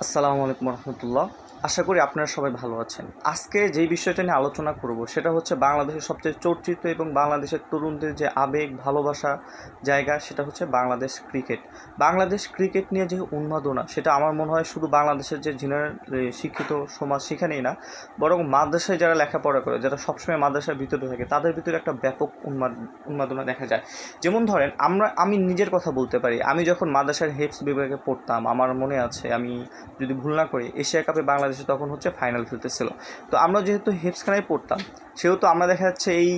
আসসালামু আলাইকুম রহমতুল্লাহ। আশা করি আপনারা সবাই ভালো আছেন। আজকে যেই বিষয়টা নিয়ে আলোচনা করব সেটা হচ্ছে বাংলাদেশের সবচেয়ে চর্চিত এবং বাংলাদেশের তরুণদের যে আবেগ ভালোবাসা জায়গা সেটা হচ্ছে বাংলাদেশ ক্রিকেট। বাংলাদেশ ক্রিকেট নিয়ে যে উন্মাদনা সেটা আমার মনে হয় শুধু বাংলাদেশের যে জেনারেল শিক্ষিত সমাজ সেখানেই না, বরং মাদ্রাসায় যারা লেখাপড়া করে, যারা সবসময় মাদ্রাসার ভিতরে থাকে, তাদের ভিতরে একটা ব্যাপক উন্মাদনা দেখা যায়। যেমন ধরেন আমি নিজের কথা বলতে পারি। আমি যখন মাদ্রাসার হেফজ বিভাগে পড়তাম, আমার মনে আছে, আমি যদি ভুল না করি, এশিয়া কাপে বাংলাদেশে তখন হচ্ছে ফাইনাল খেলতেছিল। তো আমরা যেহেতু হেফজখানায় পড়তাম, সেহেতু আমরা দেখা যাচ্ছে এই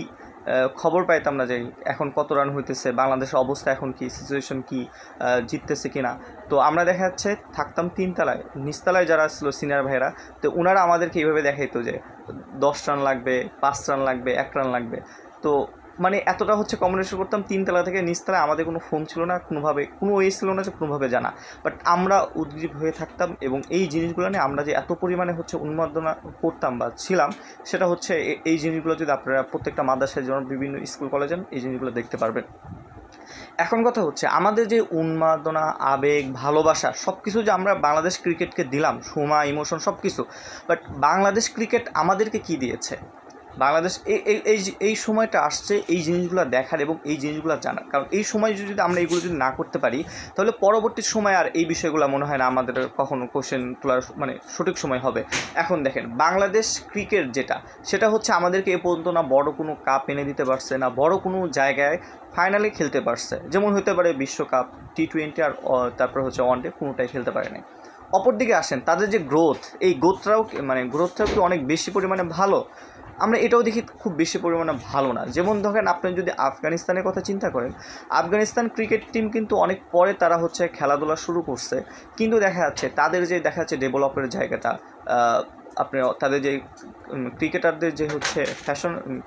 খবর পাইতাম না যে এখন কত রান হইতেছে, বাংলাদেশের অবস্থা এখন কি, সিচুয়েশন কি, জিততেছে কি না। তো আমরা দেখা যাচ্ছে থাকতাম তিনতলায়, নিচতলায় যারা ছিল সিনিয়র ভাইরা, তো ওনারা আমাদেরকে এইভাবে দেখাইতো যে 10 রান লাগবে, 5 রান লাগবে, 1 রান লাগবে। তো মানে এতটা হচ্ছে কমিউনিকেশন করতাম তিনতলা থেকে নিচতলায়। আমাদের কোনো ফোন ছিল না, কোনোভাবে কোনো ওয়ে ছিল না যে কোনোভাবে জানা, বাট আমরা উদ্গ্রীব হয়ে থাকতাম। এবং এই জিনিসগুলো নিয়ে আমরা যে এত পরিমাণে হচ্ছে উন্মাদনা করতাম বা ছিলাম, সেটা হচ্ছে এই জিনিসগুলো যদি আপনারা প্রত্যেকটা মাদ্রাসায় যেমন বিভিন্ন স্কুল কলেজ যান, এই জিনিসগুলো দেখতে পারবেন। এখন কথা হচ্ছে আমাদের যে উন্মাদনা, আবেগ, ভালোবাসা সব কিছু যে আমরা বাংলাদেশ ক্রিকেটকে দিলাম, সময়, ইমোশন সব কিছু, বাট বাংলাদেশ ক্রিকেট আমাদেরকে কি দিয়েছে? বাংলাদেশ এই সময়টা আসছে এই জিনিসগুলো দেখার এবং এই জিনিসগুলো জানার। কারণ এই সময় যদি আমরা এইগুলো যদি না করতে পারি, তাহলে পরবর্তী সময় আর এই বিষয়গুলো মনে হয় না আমাদের কখনো কোশ্চেন তোলার মানে সঠিক সময় হবে। এখন দেখেন, বাংলাদেশ ক্রিকেট সেটা হচ্ছে আমাদেরকে এ পর্যন্ত না বড় কোনো কাপ এনে দিতে পারছে, না বড় কোনো জায়গায় ফাইনালে খেলতে পারছে। যেমন হতে পারে বিশ্বকাপ, টি-20 আর তারপর হচ্ছে ওয়ানডে, কোনোটাই খেলতে পারে নাই। অপরদিকে আসেন তাদের যে এই গ্রোথটাও কি অনেক বেশি পরিমাণে ভালো? আমরা এটাও দেখি খুব বেশি পরিমাণে ভালো না। যেমন ধরেন আপনি যদি আফগানিস্তানের কথা চিন্তা করেন, আফগানিস্তান ক্রিকেট টিম কিন্তু অনেক পরে তারা হচ্ছে খেলাধুলা শুরু করছে, কিন্তু দেখা যাচ্ছে ডেভেলপের জায়গাটা, আপনি তাদের যে ক্রিকেটারদের যে হচ্ছে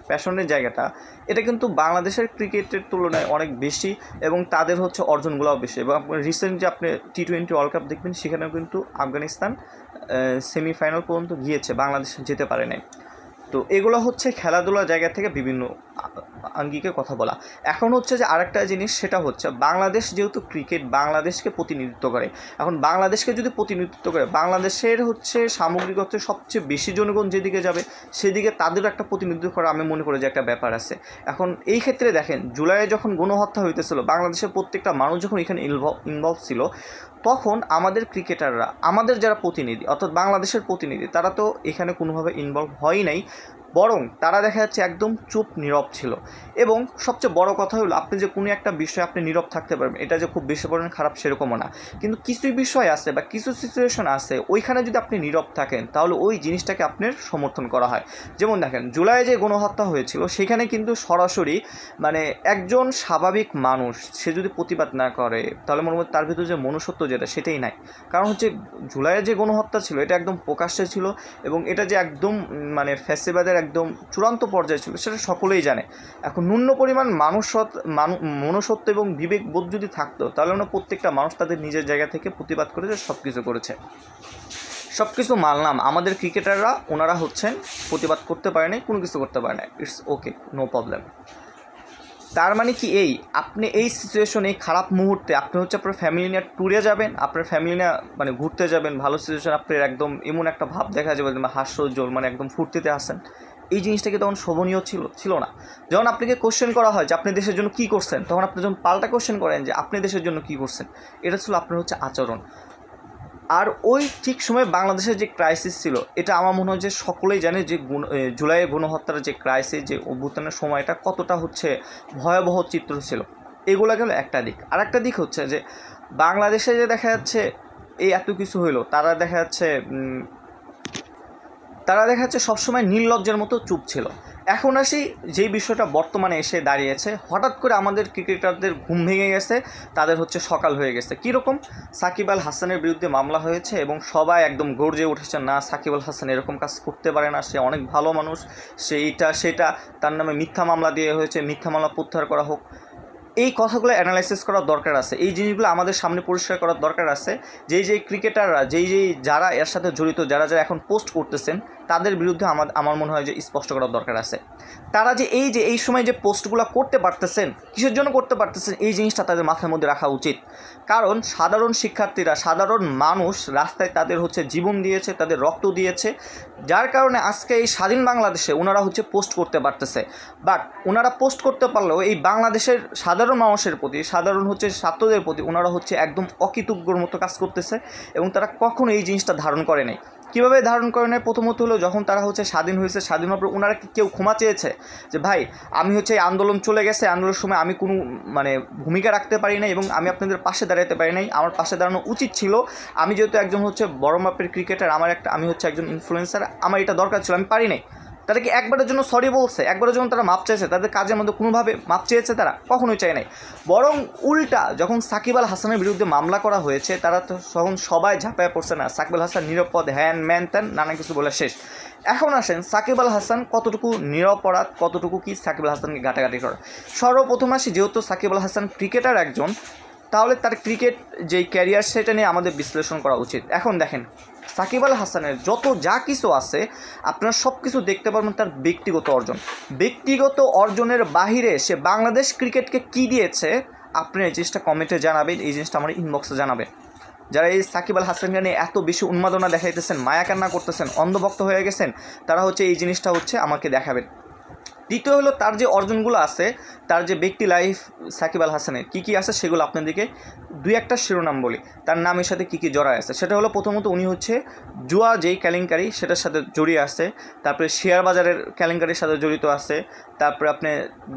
প্যাশনের জায়গাটা, এটা কিন্তু বাংলাদেশের ক্রিকেটের তুলনায় অনেক বেশি এবং তাদের হচ্ছে অর্জনগুলোও বেশি। এবং রিসেন্ট যে আপনি টি-20 ওয়ার্ল্ড কাপ দেখবেন, সেখানেও কিন্তু আফগানিস্তান সেমিফাইনাল পর্যন্ত গিয়েছে, বাংলাদেশ যেতে পারে নাই। তো এগুলো হচ্ছে খেলাধুলার জায়গা থেকে বিভিন্ন আঙ্গিকে কথা বলা। এখন হচ্ছে যে আরেকটা জিনিস, সেটা হচ্ছে বাংলাদেশ যেহেতু ক্রিকেট বাংলাদেশকে প্রতিনিধিত্ব করে, এখন বাংলাদেশকে যদি প্রতিনিধিত্ব করে, বাংলাদেশের হচ্ছে সামগ্রিক হচ্ছে সবচেয়ে বেশি জনগণ যেদিকে যাবে সেদিকে তাদেরও একটা প্রতিনিধিত্ব করা আমি মনে করি যে একটা ব্যাপার আছে। এখন এই ক্ষেত্রে দেখেন, জুলাইয়ে যখন গণহত্যা হইতেছিল, বাংলাদেশের প্রত্যেকটা মানুষ যখন এখানে ইনভলভ ছিল, তখন আমাদের ক্রিকেটাররা, আমাদের যারা প্রতিনিধি অর্থাৎ বাংলাদেশের প্রতিনিধি, তারা তো এখানে কোনোভাবে ইনভলভ হয়ই নাই, বরং তারা দেখা যাচ্ছে একদম চুপ নীরব ছিল। এবং সবচেয়ে বড় কথা হলো, আপনি যে কোনো একটা বিষয়ে আপনি নীরব থাকতে পারবেন, এটা যে খুব বেশি পরিমাণ খারাপ সেরকমও না, কিন্তু কিছু বিষয় আছে বা কিছু সিচুয়েশন আছে, ওইখানে যদি আপনি নীরব থাকেন তাহলে ওই জিনিসটাকে আপনার সমর্থন করা হয়। যেমন দেখেন, জুলাইয়ে যে গণহত্যা হয়েছিল, সেখানে কিন্তু সরাসরি মানে একজন স্বাভাবিক মানুষ সে যদি প্রতিবাদ না করে, তাহলে মনে হয় তার ভিতরে যে মনুষ্যত্ব সেটাই নাই। কারণ হচ্ছে জুলাইয়ের যে গণহত্যা ছিল, এটা একদম প্রকাশ্যে ছিল এবং এটা যে একদম মানে ফ্যাসিবাদের একদম চূড়ান্ত পর্যায়ে ছিল, সেটা সকলেই জানে। এখন ন্যূন পরিমাণ মনুষ্যত্ব এবং বিবেকবোধ যদি থাকতো, তাহলে আমরা প্রত্যেকটা মানুষ তাদের নিজের জায়গা থেকে প্রতিবাদ করেছে, সব কিছু করেছে। সব কিছু মানলাম, আমাদের ক্রিকেটাররা ওনারা হচ্ছেন প্রতিবাদ করতে পারে নাই, কোনো কিছু করতে পারে না, ইটস ওকে, নো প্রবলেম। তার মানে কি এই আপনি এই সিচুয়েশনে, এই খারাপ মুহূর্তে আপনি হচ্ছে আপনার ফ্যামিলি নিয়ে ট্যুরে যাবেন, আপনার ফ্যামিলি নিয়ে মানে ঘুরতে যাবেন, ভালো সিচুয়েশন, আপনার একদম এমন একটা ভাব দেখা যাবে হাস্যোজ্জ্বল, মানে একদম ফুর্তিতে আসেন, এই জিনিসটা কি তখন শোভনীয় ছিল না? যখন আপনাকে কোশ্চেন করা হয় যে আপনি দেশের জন্য কী করছেন, তখন আপনি যখন পাল্টা কোশ্চেন করেন যে আপনি দেশের জন্য কী করছেন, এটা ছিল আপনার হচ্ছে আচরণ। আর ওই ঠিক সময় বাংলাদেশের যে ক্রাইসিস ছিল, এটা আমার মনে হয় যে সকলেই জানে যে জুলাইয়ের গণহত্যার যে ক্রাইসিস, যে অভ্যুত্থানের সময়টা কতটা হচ্ছে ভয়াবহ চিত্র ছিল। এগুলো গেল একটা দিক। আর একটা দিক হচ্ছে যে বাংলাদেশে যে দেখা যাচ্ছে এই এত কিছু হইলো, তারা দেখা যাচ্ছে সবসময় নির্লজ্জের মতো চুপ ছিল। এখন আসি যেই বিষয়টা বর্তমানে এসে দাঁড়িয়েছে, হঠাৎ করে আমাদের ক্রিকেটারদের ঘুম ভেঙে গেছে, তাদের হচ্ছে সকাল হয়ে গেছে। কীরকম? সাকিব আল হাসানের বিরুদ্ধে মামলা হয়েছে এবং সবাই একদম গর্জে উঠেছে, না সাকিব আল হাসান এরকম কাজ করতে পারে না, সে অনেক ভালো মানুষ, সেটা তার নামে মিথ্যা মামলা দিয়ে হয়েছে, মিথ্যা মামলা প্রত্যাহার করা হোক। এই কথাগুলো অ্যানালাইসিস করার দরকার আছে, এই জিনিসগুলো আমাদের সামনে পরিষ্কার করার দরকার আছে। যেই ক্রিকেটাররা, যারা এর সাথে জড়িত, যারা এখন পোস্ট করতেছেন, তাদের বিরুদ্ধে আমার মনে হয় যে স্পষ্ট করার দরকার আছে। তারা যে এই সময় যে পোস্টগুলো করতে পারতেছেন, কিসের জন্য করতে পারতেছেন, এই জিনিসটা তাদের মাথার মধ্যে রাখা উচিত। কারণ সাধারণ শিক্ষার্থীরা, সাধারণ মানুষ রাস্তায় তাদের হচ্ছে জীবন দিয়েছে, তাদের রক্ত দিয়েছে, যার কারণে আজকে এই স্বাধীন বাংলাদেশে ওনারা হচ্ছে পোস্ট করতে পারতেছে। বাট ওনারা পোস্ট করতে পারলেও এই বাংলাদেশের সাধারণ মানুষের প্রতি, সাধারণ হচ্ছে ছাত্রদের প্রতি ওনারা হচ্ছে একদম অকৃতজ্ঞর মতো কাজ করতেছে, এবং তারা কখনো এই জিনিসটা ধারণ করে নাই। কীভাবে ধারণ করে নেয়? প্রথমত হলো, যখন তারা হচ্ছে স্বাধীন হয়েছে, স্বাধীন হওয়ার পর ওনারা কি কেউ ক্ষমা চেয়েছে যে ভাই আমি হচ্ছে এই আন্দোলন চলে গেছে, আন্দোলনের সময় আমি কোনো ভূমিকা রাখতে পারি নাই এবং আমি আপনাদের পাশে দাঁড়াতে পারি নাই, আমার পাশে দাঁড়ানো উচিত ছিল, আমি যেহেতু একজন হচ্ছে বড় মাপের ক্রিকেটার, আমি হচ্ছে একজন ইনফ্লুয়েন্সার, আমার এটা দরকার ছিল, আমি পারি নাই। তারা কি একবারের জন্য সরি বলছে? একবারের জন্য তারা মাপ চাইছে? তাদের কাজের মধ্যে কোনোভাবে মাপ চেয়েছে? তারা কখনোই চায় নাই। বরং উল্টা, যখন সাকিব আল হাসানের বিরুদ্ধে মামলা করা হয়েছে, তারা তো তখন সবাই ঝাঁপায় পড়ছে না, সাকিব আল হাসান নিরাপদ, হ্যান ম্যান ত্যান নানা কিছু বলে শেষ। এখন আসেন সাকিব আল হাসান কতটুকু নিরপরাধ, কতটুকু কি সাকিব আল হাসানকে ঘাটাঘাটি করে। সর্বপ্রথম আসি, যেহেতু সাকিব আল হাসান ক্রিকেটার একজন, তাহলে তার ক্রিকেট যেই ক্যারিয়ার সেটা নিয়ে আমাদের বিশ্লেষণ করা উচিত। এখন দেখেন, সাকিব আল হাসানের যত যা কিছু আছে আপনারা সব কিছু দেখতে পারবেন তার ব্যক্তিগত অর্জন। ব্যক্তিগত অর্জনের বাহিরে সে বাংলাদেশ ক্রিকেটকে কী দিয়েছে, আপনি এই জিনিসটা কমেন্টে জানাবেন, এই জিনিসটা আমার ইনবক্সে জানাবেন। যারা এই সাকিব আল হাসানকে নিয়ে এত বেশি উন্মাদনা দেখাইতেছেন, মায়া কান্না করতেছেন, অন্ধভক্ত হয়ে গেছেন, তারা হচ্ছে এই জিনিসটা হচ্ছে আমাকে দেখাবেন। দ্বিতীয় হলো, তার যে অর্জনগুলো আছে, তার যে ব্যক্তি লাইফ সাকিব আল হাসানের কী কী আছে সেগুলো আপনাদেরকে দুই একটা শিরোনাম বলি, তার নামের সাথে কী কী জড়ায় আছে। সেটা হলো, প্রথমত উনি হচ্ছে জুয়া যেই কেলেঙ্কারি সেটার সাথে জড়িয়ে আছে, তারপরে শেয়ার বাজারের কেলেঙ্কারির সাথে জড়িত আছে, তারপরে আপনি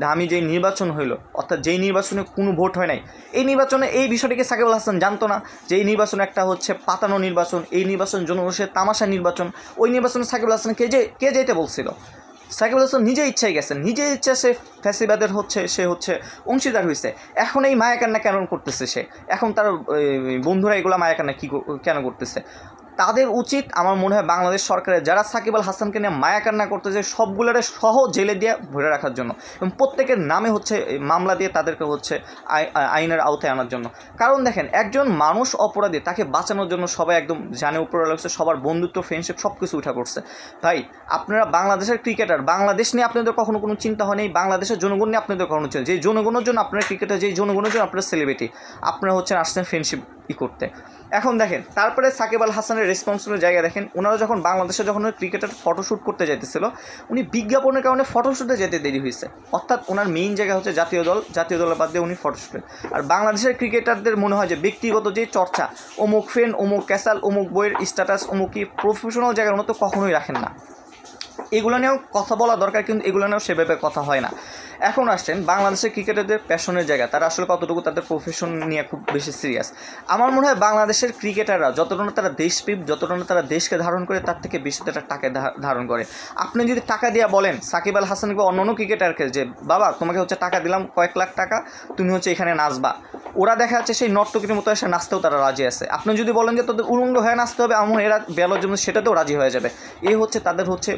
দামি যেই নির্বাচন হইলো, অর্থাৎ যেই নির্বাচনে কোনো ভোট হয় নাই, এই নির্বাচনে এই বিষয়টিকে সাকিব আল হাসান জানতো না যে এই নির্বাচন একটা হচ্ছে পাতানো নির্বাচন, এই নির্বাচন জনগণের তামাশা নির্বাচন। ওই নির্বাচনে সাকিব আল হাসান কে যেতে বলছিল? সাকিব আল হাসান নিজে ইচ্ছাই গেছেন, নিজে ইচ্ছা সে ফ্যাসিবাদের সে হচ্ছে অংশীদার হয়েছে। এখন এই মায়াকান্না কেন করতেছে সে? এখন তার বন্ধুরা এগুলো মায়াকান্না কেন করতেছে? তাদের উচিত, আমার মনে হয় বাংলাদেশ সরকারের যারা সাকিব আল হাসানকে নিয়ে মায়াকান্না করতেছে সবগুলোর সহ জেলে দিয়ে ভরে রাখার জন্য, এবং প্রত্যেকের নামে হচ্ছে মামলা দিয়ে তাদেরকে হচ্ছে আইনের আওতায় আনার জন্য। কারণ দেখেন, একজন মানুষ অপরাধী, তাকে বাঁচানোর জন্য সবাই একদম জানে উপরে লাগছে, সবার বন্ধুত্ব, ফ্রেন্ডশিপ সব কিছু উঠা করছে। ভাই আপনারা বাংলাদেশের ক্রিকেটার, বাংলাদেশ নিয়ে আপনাদের কখনো কোনো চিন্তা হয়নি, বাংলাদেশের জনগণ নিয়ে আপনাদের কখনো চিন্তা, যে জনগণের জন্য আপনারা ক্রিকেটার, যেই জনগণের জন্য আপনারা সেলিব্রিটি, আপনারা হচ্ছেন আসছেন ফ্রেন্ডশিপ করতে। এখন দেখেন, তারপরে সাকিব আল হাসানের রেসপন্সিবল জায়গা দেখেন, ওনারা যখন বাংলাদেশে যখন ক্রিকেটার ফটোশ্যুট করতে যাইতেছিল, উনি বিজ্ঞাপনের কারণে ফটোশ্যুটে যেতে দেরি হয়েছে। অর্থাৎ ওনার মেইন জায়গা হচ্ছে জাতীয় দলের বাদ দিয়ে উনি ফটোশ্যুটে। আর বাংলাদেশের ক্রিকেটারদের মনে হয় যে ব্যক্তিগত যে চর্চা, অমুক ফ্রেন্ড, অমুক ক্যাসাল, অমুক বইয়ের স্ট্যাটাস, অমুকই প্রফেশনাল জায়গার মতো কখনোই রাখেন না। এগুলো নিয়েও কথা বলা দরকার, কিন্তু এগুলো নিয়েও সেভাবে কথা হয় না। এখন আসছেন বাংলাদেশের ক্রিকেটারদের প্যাশনের জায়গা, তারা আসলে কতটুকু তাদের প্রফেশন নিয়ে খুব বেশি সিরিয়াস। আমার মনে হয় বাংলাদেশের ক্রিকেটাররা যতটা তারা দেশপ্রেম, যতটা তারা দেশকে ধারণ করে, তার থেকে বেশি তারা টাকা ধারণ করে। আপনি যদি টাকা দিয়ে বলেন সাকিব আল হাসান বা অন্য ক্রিকেটারকে যে বাবা তোমাকে হচ্ছে টাকা দিলাম কয়েক লাখ টাকা, তুমি হচ্ছে এখানে নাচবা, ওরা দেখা যাচ্ছে সেই নর্তকীর মতো এসে নাচতেও তারা রাজি আছে। আপনি যদি বলেন যে তাদের উলঙ্গ হয়ে নাচতে হবে, এমন এরা বেলার জন্য সেটাতেও রাজি হয়ে যাবে। এই হচ্ছে তাদের হচ্ছে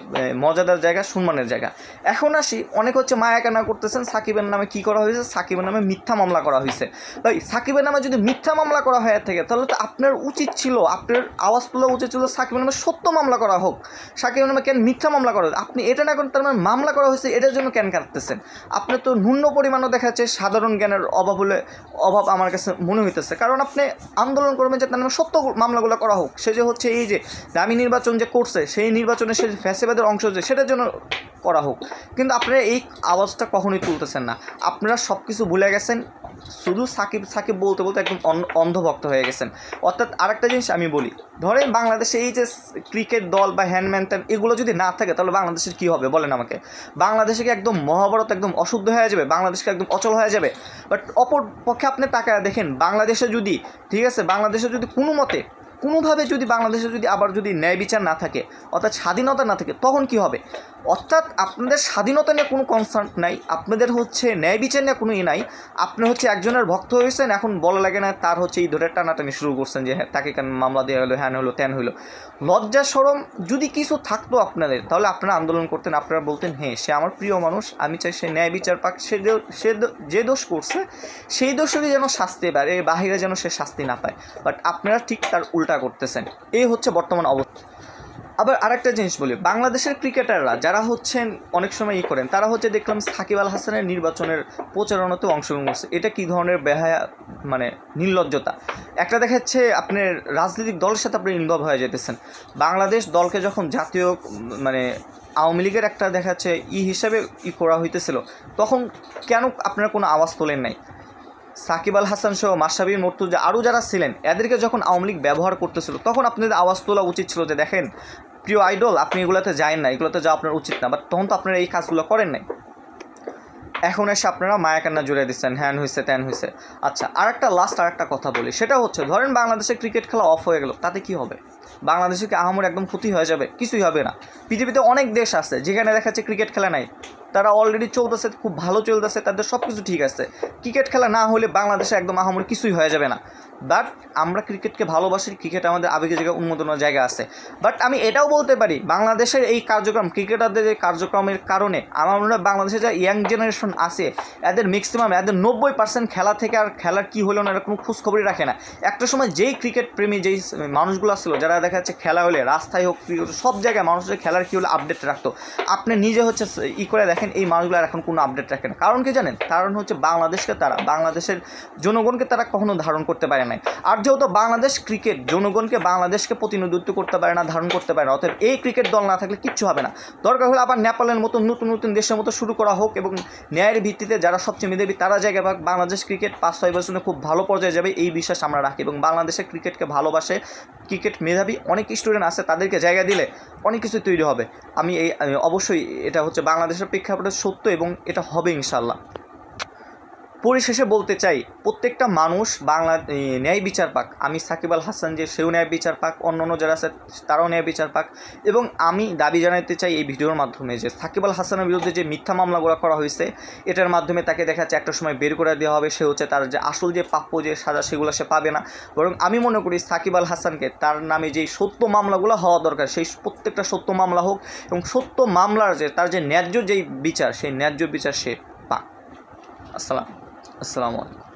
মজাদার জায়গা, সম্মানের জায়গা। এখন আসি, অনেক হচ্ছে মায়াকান্না করতেছেন সাকিবের নামে। কি করা হয়েছে? সাকিবের নামে মিথ্যা মামলা করা হয়েছে। ভাই সাকিবের নামে যদি মিথ্যা মামলা করা হয়ে থাকে, তাহলে তো আপনার উচিত ছিল, আপনার আওয়াজ তোলা উচিত ছিল সাকিবের নামে সত্য মামলা করা হোক। সাকিবের নামে কেন মিথ্যা মামলা করা? আপনি এটা না করেন, তার মানে মামলা করা হয়েছে এটার জন্য কেন কাটতেছেন? আপনার তো ন্যূন পরিমাণও দেখা যাচ্ছে সাধারণ জ্ঞানের অভাব আমার কাছে মনে হইতেছে। কারণ আপনি আন্দোলন করবেন যে তার নামে সত্য মামলাগুলো করা হোক। সে যে হচ্ছে এই যে দামি নির্বাচন যে করছে, সেই নির্বাচনে সে ফ্যাসিবাদের অংশ যে, সেটার জন্য করা হোক। কিন্তু আপনারা এই আওয়াজটা কখনোই তুলতেছেন না। আপনারা সব কিছু ভুলে গেছেন, শুধু সাকিব বলতে বলতে একদম অন্ধভক্ত হয়ে গেছেন। অর্থাৎ আরেকটা জিনিস আমি বলি, ধরেন বাংলাদেশে এই যে ক্রিকেট দল বা হ্যান্ডম্যান এগুলো যদি না থাকে, তাহলে বাংলাদেশের কী হবে বলেন আমাকে? বাংলাদেশে কি একদম মহাভারত একদম অশুদ্ধ হয়ে যাবে? বাংলাদেশকে একদম অচল হয়ে যাবে? বাট অপর পক্ষে আপনি তাকায় দেখেন, বাংলাদেশে যদি, ঠিক আছে, বাংলাদেশে যদি কোনোভাবে যদি বাংলাদেশে যদি আবার যদি ন্যায় বিচার না থাকে, অর্থাৎ স্বাধীনতা না থাকে, তখন কি হবে? অর্থাৎ আপনাদের স্বাধীনতা নিয়ে কোনো কনসার্ন নাই, আপনাদের হচ্ছে ন্যায় বিচার নিয়ে কোনো নাই। আপনি হচ্ছে একজনের ভক্ত হয়েছেন, এখন বলা লাগে না তার হচ্ছে এই ধরে টানাটানি শুরু করছেন যে হ্যাঁ তাকে কেন মামলা দেওয়া হলো, হ্যান হলো, ত্যান হলো। লজ্জা শরম যদি কিছু থাকতো আপনাদের, তাহলে আপনারা আন্দোলন করতেন, আপনারা বলতেন হ্যাঁ সে আমার প্রিয় মানুষ, আমি চাই সে ন্যায় বিচার পাক, সে যে দোষ করছে সেই দোষেরই যেন শাস্তি পায়, এর বাহিরে যেন সে শাস্তি না পায়। বাট আপনারা ঠিক তার উল্টা করতেছেন। এই হচ্ছে বর্তমান অবস্থা। আবার আরেকটা জিনিস বলি, বাংলাদেশের ক্রিকেটাররা যারা হচ্ছেন অনেক সময় করেন, তারা হচ্ছে দেখলাম সাকিব আল হাসানের নির্বাচনের প্রচারণাতে অংশগ্রহণ করছে। এটা কী ধরনের বেহায়া মানে নির্লজ্জতা! একটা দেখাচ্ছে আপনার রাজনৈতিক দলের সাথে আপনি ইনভলভ হয়ে যেতেছেন। বাংলাদেশ দলকে যখন জাতীয় মানে আওয়ামী লীগের একটা দেখাচ্ছে হিসাবে করা হইতেছিল, তখন কেন আপনারা কোনো আওয়াজ তোলেন নাই? সাকিব আল হাসান সহ মাশরাফি মুর্তজা আরও যারা ছিলেন, এদেরকে যখন আওয়ামী লীগ ব্যবহার করতেছিল, তখন আপনাদের আওয়াজ তোলা উচিত ছিল যে দেখেন প্রিয় আইডল, আপনি এগুলোতে যায়েন না, এগুলোতে যাওয়া আপনার উচিত না। বাট তখন তো আপনারা এই কাজগুলো করেন নাই। এখন এসে আপনারা মায়া কান্না জুড়ে দিচ্ছেন, হ্যান হয়েছে ত্যান হয়েছে। আচ্ছা, আর একটা কথা বলি, সেটা হচ্ছে ধরেন বাংলাদেশের ক্রিকেট খেলা অফ হয়ে গেল, তাতে কি হবে? বাংলাদেশে কি আহামরি একদম ক্ষতি হয়ে যাবে? কিছুই হবে না। পৃথিবীতে অনেক দেশ আছে যেখানে দেখা যাচ্ছে ক্রিকেট খেলা নাই, তারা অলরেডি চলতেছে, খুব ভালো চলতেছে, তাদের সব কিছু ঠিক আছে। ক্রিকেট খেলা না হলে বাংলাদেশে একদম আহামরি কিছুই হয়ে যাবে না। বাট আমরা ক্রিকেটকে ভালোবাসি, ক্রিকেট আমাদের আবেগের জায়গায় উন্মোদনের জায়গা আছে। বাট আমি এটাও বলতে পারি, বাংলাদেশের এই কার্যক্রম, ক্রিকেটারদের এই কার্যক্রমের কারণে আমার মনে হয় বাংলাদেশে যা ইয়াং জেনারেশন আছে, এদের ম্যাক্সিমাম, এদের 90% খেলা থেকে আর খেলার কী হলো না এরকম খোঁজখবরই রাখে না। একটা সময় যেই ক্রিকেট প্রেমী যেই মানুষগুলো ছিল, যারা দেখা যাচ্ছে খেলা হলে রাস্তায় হোক, সব জায়গায় মানুষের খেলার কী হলে আপডেট রাখতো, আপনি নিজে হচ্ছে করে দেখেন এই মানুষগুলো আর এখন কোনো আপডেট রাখে না। কারণ কি জানেন? কারণ হচ্ছে বাংলাদেশের জনগণকে তারা কখনো ধারণ করতে পারে না। আর যেহেতু বাংলাদেশ ক্রিকেট জনগণকে, বাংলাদেশকে প্রতিনিধিত্ব করতে পারে না, ধারণ করতে পারে না, অতএব এই ক্রিকেট দল না থাকলে কিচ্ছু হবে না। দরকার হলে আবার নেপালের মতো নতুন দেশের মতো শুরু করা হোক, এবং ন্যায়ের ভিত্তিতে যারা সবচেয়ে মেধাবী তারা জায়গায় পাক। বাংলাদেশ ক্রিকেট 5-6 বছরে খুব ভালো পর্যায়ে যাবে, এই বিশ্বাস আমরা রাখি। এবং বাংলাদেশের ক্রিকেটকে ভালোবাসে, ক্রিকেট মেধাবী অনেক স্টুডেন্ট আছে, তাদেরকে জায়গা দিলে অনেক কিছু তৈরি হবে। আমি অবশ্যই এটা হচ্ছে বাংলাদেশের প্রেক্ষাপটে সত্য, এবং এটা হবে ইনশাল্লাহ। পরিশেষে বলতে চাই, প্রত্যেকটা মানুষ ন্যায় বিচার পাক। আমি সাকিব আল হাসান যে সেও ন্যায় বিচার পাক, অন্যান্য যারা আছে তারাও ন্যায় বিচার পাক। এবং আমি দাবি জানাতে চাই এই ভিডিওর মাধ্যমে যে সাকিব আল হাসানের বিরুদ্ধে যে মিথ্যা মামলাগুলো করা হয়েছে, এটার মাধ্যমে তাকে দেখা যাচ্ছে একটা সময় বের করে দেওয়া হবে। সে হচ্ছে তার যে আসল যে প্রাপ্য যে সাজা, সেগুলো সে পাবে না। বরং আমি মনে করি সাকিব আল হাসানকে তার নামে যেই সত্য মামলাগুলো হওয়া দরকার, সেই প্রত্যেকটা সত্য মামলা হোক, এবং সত্য মামলার যে তার যে ন্যায্য যেই বিচার, সেই ন্যায্য বিচার সে পাক। আসসালামু আলাইকুম।